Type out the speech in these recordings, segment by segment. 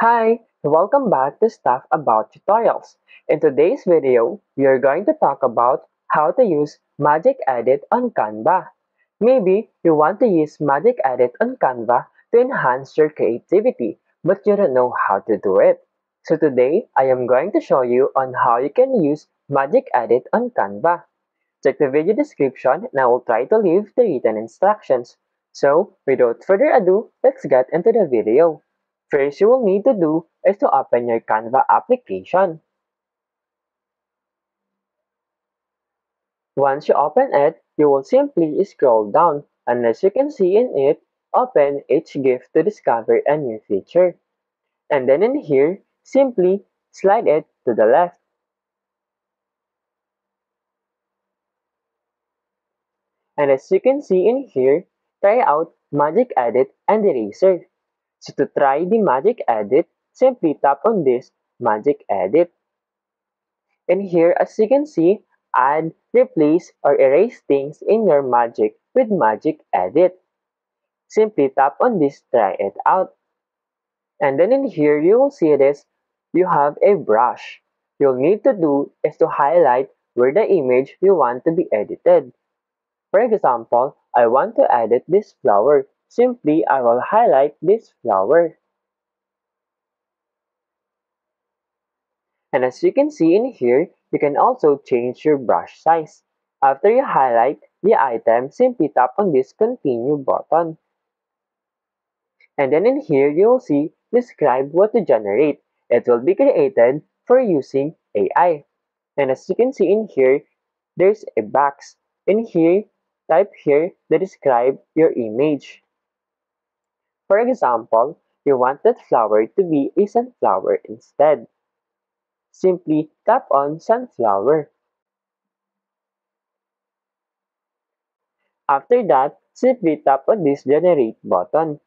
Hi, welcome back to Stuff About Tutorials. In today's video, we are going to talk about how to use Magic Edit on Canva. Maybe you want to use Magic Edit on Canva to enhance your creativity, but you don't know how to do it. So today, I am going to show you on how you can use Magic Edit on Canva. Check the video description and I will try to leave the written instructions. So, without further ado, let's get into the video. First you will need to do is to open your Canva application. Once you open it, you will simply scroll down, and as you can see in it, open each GIF to discover a new feature. And then in here, simply slide it to the left. And as you can see in here, try out Magic Edit and Eraser. So to try the Magic Edit, simply tap on this Magic Edit. And here, as you can see, add, replace, or erase things in your Magic with Magic Edit. Simply tap on this, try it out. And then in here, you will see this, you have a brush. You'll need to do is to highlight where the image you want to be edited. For example, I want to edit this flower. Simply, I will highlight this flower. And as you can see in here, you can also change your brush size. After you highlight the item, simply tap on this continue button. And then in here, you will see describe what to generate. It will be created for using AI. And as you can see in here, there's a box. In here, type here to describe your image. For example, you want that flower to be a sunflower instead. Simply tap on sunflower. After that, simply tap on this generate button.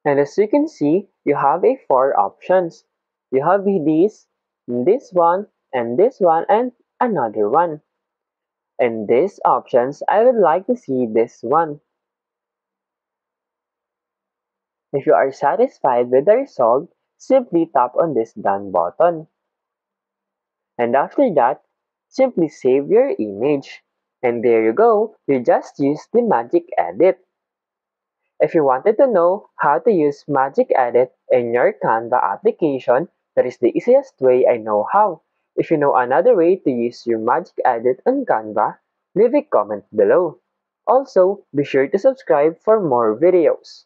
And as you can see, you have a 4 options. You have this one, and another one. And these options, I would like to see this one. If you are satisfied with the result, simply tap on this done button. And after that, simply save your image. And there you go, you just used the Magic Edit. If you wanted to know how to use Magic Edit in your Canva application, that is the easiest way I know how. If you know another way to use your Magic Edit on Canva, leave a comment below. Also, be sure to subscribe for more videos.